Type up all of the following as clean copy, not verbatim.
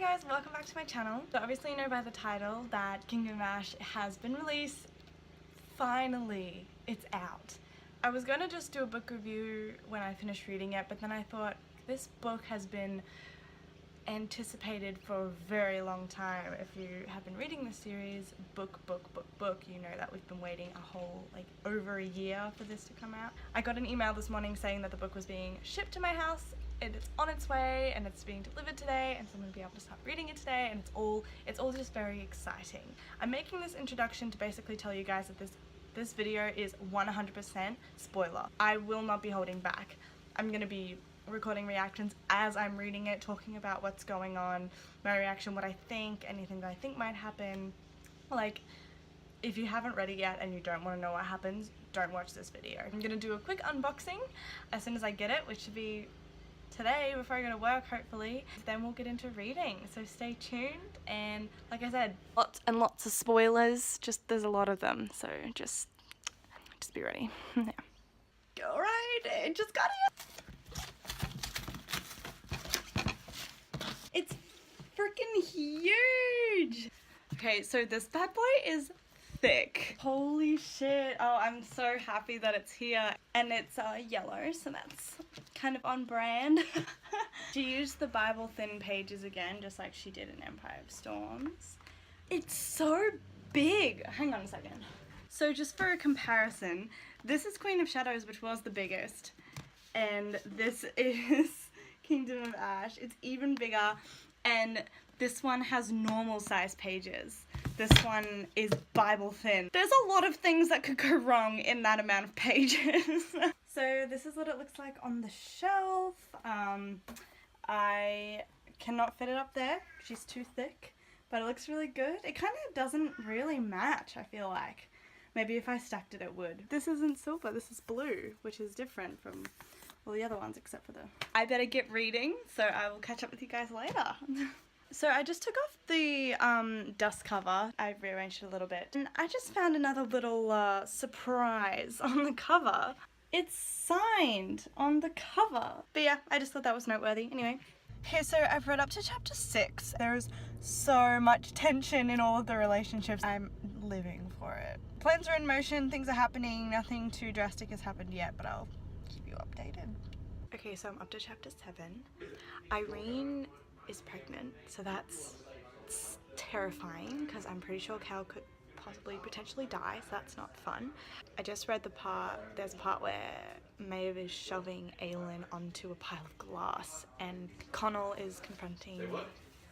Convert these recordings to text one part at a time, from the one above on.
guys, welcome back to my channel. So obviously you know by the title that Kingdom of Ash has been released. Finally, it's out. I was going to just do a book review when I finished reading it, but then I thought this book has been anticipated for a very long time. If you have been reading the series book, you know that we've been waiting a whole over a year for this to come out. I got an email this morning saying that the book was being shipped to my house and it's on its way and it's being delivered today, and so I'm going to be able to start reading it today, and it's all just very exciting. I'm making this introduction to basically tell you guys that this video is 100% spoiler. I will not be holding back. I'm going to be recording reactions as I'm reading it, talking about what's going on, my reaction, what I think, anything that I think might happen. Like, if you haven't read it yet and you don't want to know what happens, don't watch this video. I'm going to do a quick unboxing as soon as I get it, which should be today before I go to work, hopefully. Then we'll get into reading, so stay tuned. And like I said, lots and lots of spoilers, there's a lot of them, so just be ready. Yeah. Alright, just got it. It's freaking huge! Okay, so this bad boy is thick. Holy shit. Oh, I'm so happy that it's here. And it's yellow, so that's kind of on brand. She used the Bible thin pages again, just like she did in Empire of Storms. It's so big. Hang on a second. So just for a comparison, this is Queen of Shadows, which was the biggest, and this is Kingdom of Ash. It's even bigger, and this one has normal size pages. This one is Bible thin. There's a lot of things that could go wrong in that amount of pages. So this is what it looks like on the shelf. I cannot fit it up there. She's too thick, but it looks really good. It kind of doesn't really match, I feel like. Maybe if I stacked it, it would. This isn't silver, this is blue, which is different from all the other ones except for the... I better get reading, so I will catch up with you guys later. So I just took off the dust cover. I rearranged it a little bit. And I just found another little surprise on the cover. It's signed on the cover. But yeah, I just thought that was noteworthy. Anyway. Okay, so I've read up to chapter 6. There's so much tension in all of the relationships. I'm living for it. Plans are in motion, things are happening, nothing too drastic has happened yet, but I'll keep you updated. Okay, so I'm up to chapter 7. Irene is pregnant, so it's terrifying because I'm pretty sure Cal could potentially die, so that's not fun. I just read there's a part where Maeve is shoving Aelin onto a pile of glass, and Connell is confronting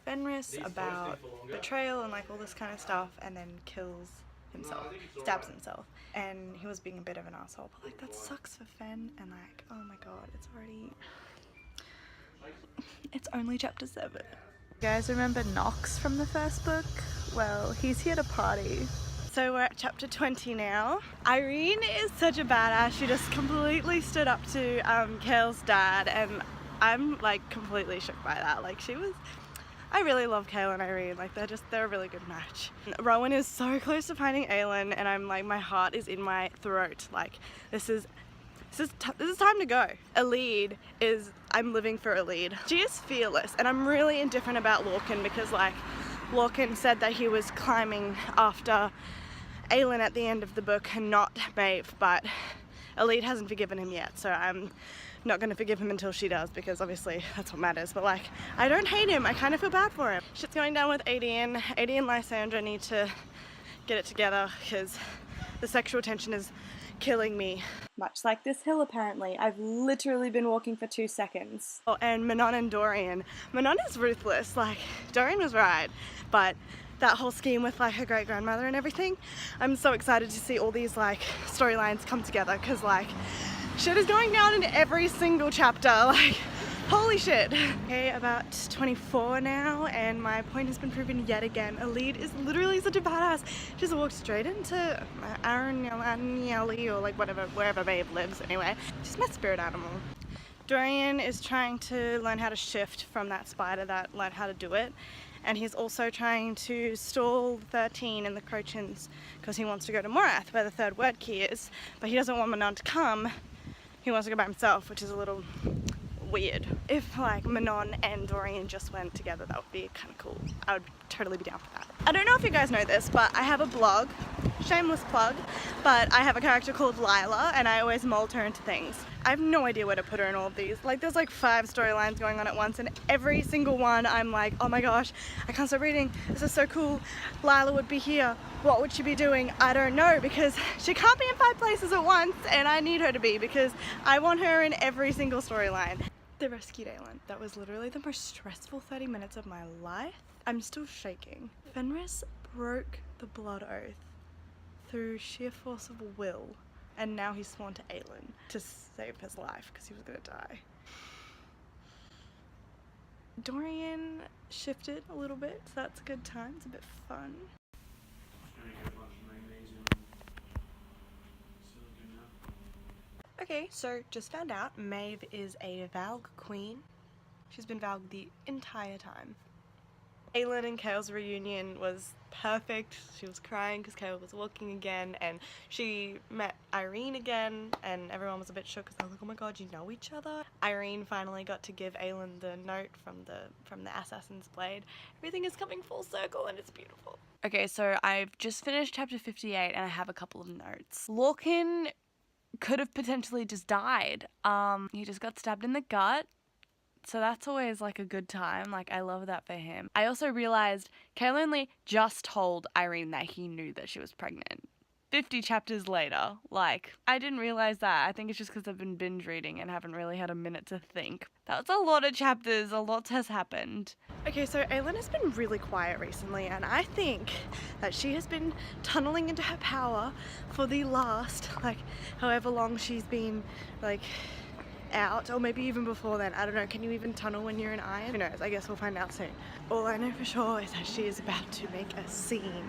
Fenris about betrayal and all this kind of stuff, and then stabs himself, and he was being a bit of an asshole, but that sucks for Fen, and oh my god, it's only chapter 7. You guys remember Nox from the first book? Well, he's here to party. So we're at chapter 20 now. Irene is such a badass. She just completely stood up to Cale's dad, and I'm completely shook by that. I really love Cale and Irene. They're a really good match. Rowan is so close to finding Aelin, and I'm my heart is in my throat. This is time to go. I'm living for Elide. She is fearless, and I'm really indifferent about Lorcan because Lorcan said that he was climbing after Aelin at the end of the book and not Maeve, but Elide hasn't forgiven him yet, so I'm not going to forgive him until she does, because obviously that's what matters. But I don't hate him, I kind of feel bad for him. Shit's going down with Aedion. Aedion and Lysandra need to get it together because the sexual tension is killing me. Much like this hill, apparently. I've literally been walking for 2 seconds. Oh, and Manon and Dorian. Manon is ruthless. Dorian was right, but that whole scheme with her great-grandmother and everything, I'm so excited to see all these storylines come together, because shit is going down in every single chapter. Holy shit. Okay, about 24 now, and my point has been proven yet again. Elide is literally such a badass. She just walked straight into Aranyali, or wherever Maeve lives anyway. She's my spirit animal. Dorian is trying to learn how to shift from that spider that learned how to do it, and he's also trying to stall 13 and the Crochans because he wants to go to Morath, where the third word key is, but he doesn't want Manon to come. He wants to go by himself, which is a little weird. If like Manon and Dorian just went together, that would be kind of cool. I would totally be down for that. I don't know if you guys know this, but I have a blog, shameless plug, but I have a character called Lila and I always mold her into things. I have no idea where to put her in all of these. Like there's like 5 storylines going on at once and every single one I'm like, oh my gosh, I can't stop reading. This is so cool. Lila would be here. What would she be doing? I don't know, because she can't be in 5 places at once and I need her to be because I want her in every single storyline. They rescued Aelin. That was literally the most stressful 30 minutes of my life. I'm still shaking. Fenris broke the blood oath through sheer force of will, and now he's sworn to Aelin to save his life because he was gonna die. Dorian shifted a little bit, so that's a good time. It's a bit fun. Okay, so just found out Maeve is a Valg queen. She's been Valg the entire time. Aelin and Chaol's reunion was perfect. She was crying because Chaol was walking again, and she met Yrene again, and everyone was a bit shook because they were like, oh my god, you know each other? Yrene finally got to give Aelin the note from the Assassin's Blade. Everything is coming full circle and it's beautiful. Okay, so I've just finished chapter 58 and I have a couple of notes. Lorcan could have potentially just died. He just got stabbed in the gut. So that's always like a good time. Like I love that for him. I also realized Chaol only just told Yrene that he knew that she was pregnant. 50 chapters later. Like, I didn't realize that. I think it's just because I've been binge reading and haven't really had a minute to think. That was a lot of chapters. A lot has happened. Okay, so Aelin has been really quiet recently, and I think that she has been tunneling into her power for the last, like, however long she's been, like, out, or maybe even before then. I don't know. Can you even tunnel when you're an iron? Who knows? I guess we'll find out soon. All I know for sure is that she is about to make a scene.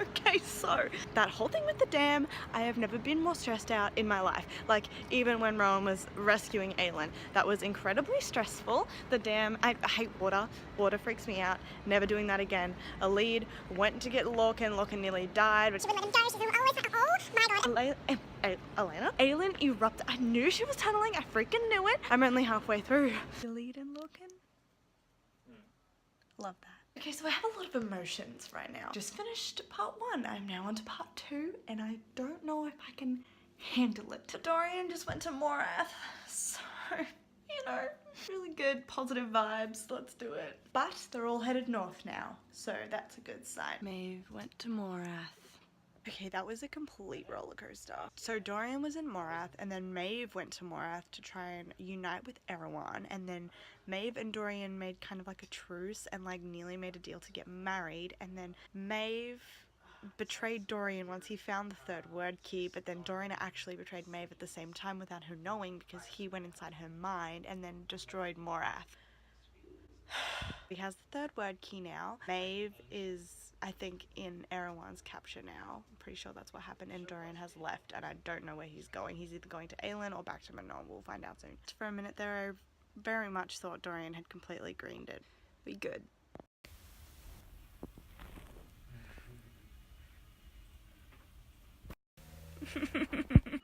Okay, so that whole thing with the dam, I have never been more stressed out in my life. Like, even when Rowan was rescuing Aelin, that was incredibly stressful. The dam, I hate water. Water freaks me out. Never doing that again. A lead went to get Lorcan. Lorcan nearly died. She wouldn't let him go. She's always like, oh my god. Elena? Aelin erupted. I knew she was tunneling. I freaking knew it. I'm only halfway through. The lead and Lorcan? Love that. Okay, so I have a lot of emotions right now. Just finished part 1. I'm now on to part 2, and I don't know if I can handle it. Dorian just went to Morath, so, you know, really good, positive vibes. Let's do it. But they're all headed north now, so that's a good sign. Maeve went to Morath. Okay, that was a complete roller coaster. So Dorian was in Morath, and then Maeve went to Morath to try and unite with Erewhon, and then Maeve and Dorian made kind of like a truce and like nearly made a deal to get married, and then Maeve betrayed Dorian once he found the 3rd word key, but then Dorian actually betrayed Maeve at the same time without her knowing because he went inside her mind and then destroyed Morath. He has the 3rd word key now. Maeve is, I think, in Erewhon's capture now. I'm pretty sure that's what happened, and Dorian has left, and I don't know where he's going. He's either going to Aelin or back to Manon. We'll find out soon. For a minute there, I very much thought Dorian had completely greened it. Be good.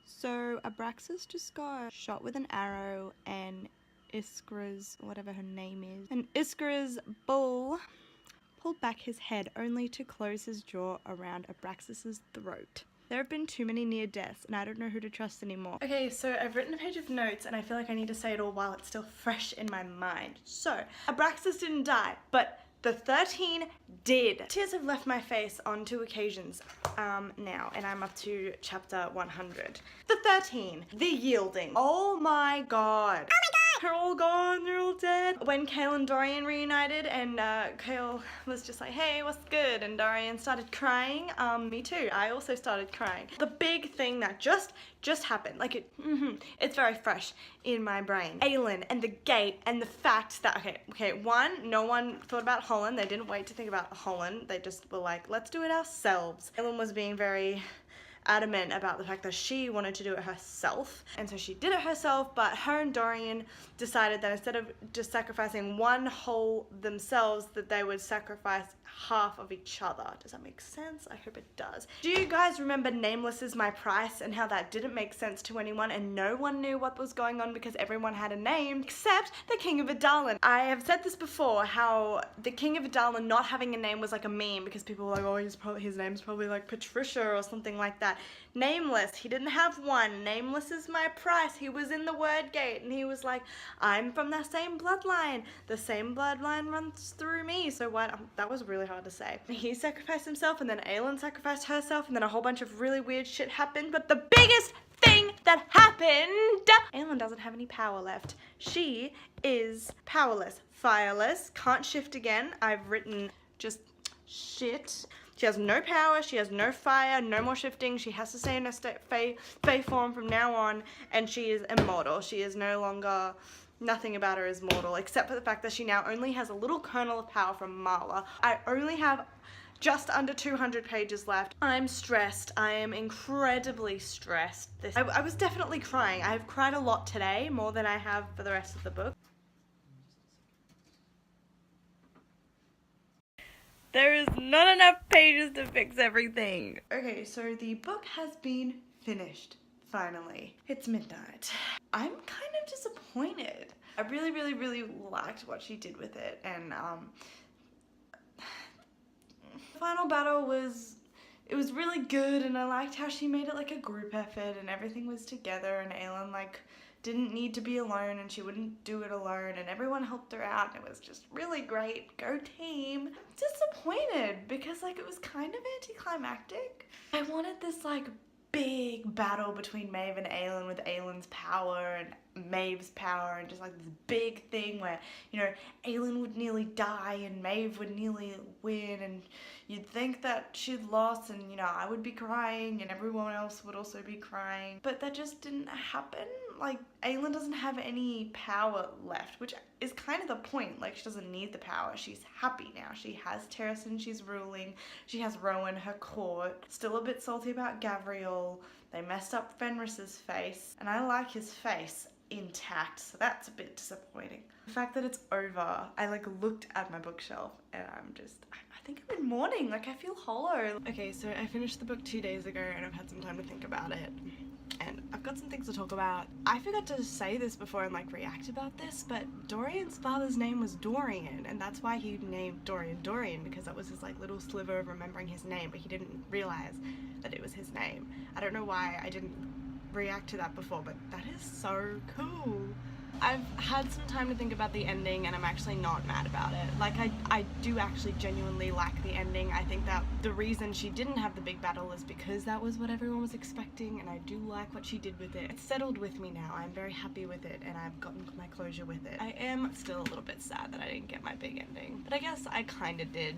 So Abraxas just got shot with an arrow, and Iskra's, whatever her name is, and Iskra's bull pulled back his head only to close his jaw around Abraxas's throat. There have been too many near deaths, and I don't know who to trust anymore. Okay, so I've written a page of notes, and I feel like I need to say it all while it's still fresh in my mind. So, Abraxas didn't die, but the 13 did. Tears have left my face on 2 occasions now, and I'm up to chapter 100. The 13, the yielding. Oh my god. Oh my god! They're all gone, they're all dead. When Chaol and Dorian reunited, and Chaol was just like, hey, what's good? And Dorian started crying. Me too, I also started crying. The big thing that just happened, like it's very fresh in my brain. Aelin and the gate and the fact that, okay, one, no one thought about Holland. They didn't wait to think about Holland. They just were like, let's do it ourselves. Aelin was being very adamant about the fact that she wanted to do it herself, and so she did it herself, but her and Dorian decided that instead of just sacrificing one whole themselves, that they would sacrifice half of each other. Does that make sense? I hope it does. Do you guys remember Nameless is My Price and how that didn't make sense to anyone and no one knew what was going on because everyone had a name except the King of Adalin? I have said this before, how the King of Adalin not having a name was like a meme because people were like, oh, his name's probably like Patricia or something like that. Nameless, he didn't have one. Nameless is my price. He was in the Word Gate and he was like, I'm from that same bloodline. The same bloodline runs through me. So what? That was really hard to say. He sacrificed himself and then Aelin sacrificed herself and then a whole bunch of really weird shit happened. But the biggest thing that happened, Aelin doesn't have any power left. She is powerless, fireless, can't shift again. I've written just shit. She has no power, she has no fire, no more shifting, she has to stay in her Fae form from now on, and she is immortal. She is no longer, nothing about her is mortal, except for the fact that she now only has a little kernel of power from Marla. I only have just under 200 pages left. I'm stressed. I am incredibly stressed. I was definitely crying. I have cried a lot today, more than I have for the rest of the book. There is not enough pages to fix everything. Okay, so the book has been finished, finally. It's midnight. I'm kind of disappointed. I really liked what she did with it, and the final battle was really good, and I liked how she made it like a group effort and everything was together, and Aelin like didn't need to be alone and she wouldn't do it alone and everyone helped her out and it was just really great. Go team. I'm disappointed because like it was kind of anticlimactic. I wanted this like big battle between Maeve and Aelin with Aelin's power and Maeve's power and just like this big thing where, you know, Aelin would nearly die and Maeve would nearly win and you'd think that she'd lost and, you know, I would be crying and everyone else would also be crying. But that just didn't happen. Like, Aelin doesn't have any power left, which is kind of the point. Like, she doesn't need the power. She's happy now. She has Terrasen, she's ruling. She has Rowan, her court. Still a bit salty about Gavriel. They messed up Fenris's face, and I like his face intact, so that's a bit disappointing. The fact that it's over, I like looked at my bookshelf and I'm just, I think I'm in mourning. Like, I feel hollow. Okay, so I finished the book 2 days ago and I've had some time to think about it. And I've got some things to talk about. I forgot to say this before and like react about this, but Dorian's father's name was Dorian, and that's why he named Dorian Dorian, because that was his like little sliver of remembering his name, but he didn't realize that it was his name. I don't know why I didn't react to that before, but that is so cool. I've had some time to think about the ending and I'm actually not mad about it. Like, I do actually genuinely like the ending. I think that the reason she didn't have the big battle is because that was what everyone was expecting, and I do like what she did with it. It's settled with me now. I'm very happy with it and I've gotten my closure with it. I am still a little bit sad that I didn't get my big ending, but I guess I kinda did.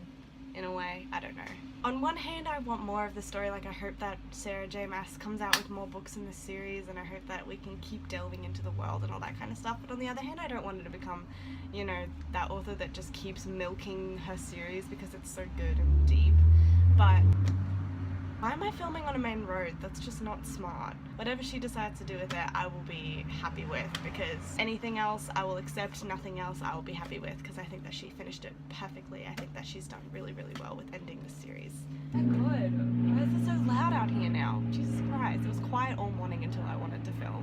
In a way, I don't know. On one hand, I want more of the story. Like, I hope that Sarah J Maas comes out with more books in this series, and I hope that we can keep delving into the world and all that kind of stuff. But on the other hand, I don't want her to become, you know, that author that just keeps milking her series because it's so good and deep. But why am I filming on a main road? That's just not smart. Whatever she decides to do with it, I will be happy with, because anything else I will accept, nothing else I will be happy with, because I think that she finished it perfectly. I think that she's done really well with ending the series. Oh my god, why is it so loud out here now? Jesus Christ, it was quiet all morning until I wanted to film.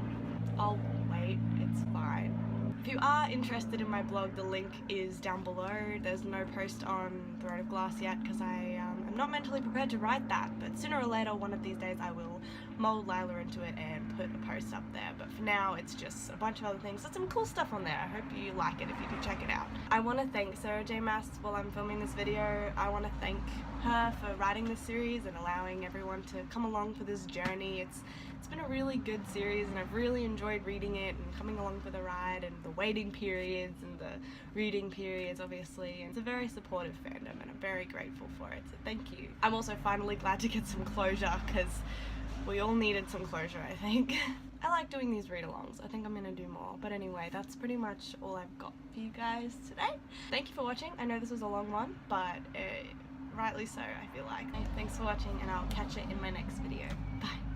I'll wait, it's fine. If you are interested in my blog, the link is down below. There's no post on Throne of Glass yet because I am not mentally prepared to write that, but sooner or later, one of these days, I will mold Lila into it and put a post up there. But for now, it's just a bunch of other things. There's some cool stuff on there. I hope you like it if you do check it out. I want to thank Sarah J Maas while I'm filming this video. I want to thank her for writing this series and allowing everyone to come along for this journey. It's been a really good series and I've really enjoyed reading it and coming along for the ride, and the waiting periods and the reading periods, obviously. And it's a very supportive fandom and I'm very grateful for it, so thank you. I'm also finally glad to get some closure because we all needed some closure, I think. I like doing these read-alongs. I think I'm gonna do more. But anyway, that's pretty much all I've got for you guys today. Thank you for watching. I know this was a long one, but rightly so, I feel like. Thanks for watching, and I'll catch it in my next video. Bye.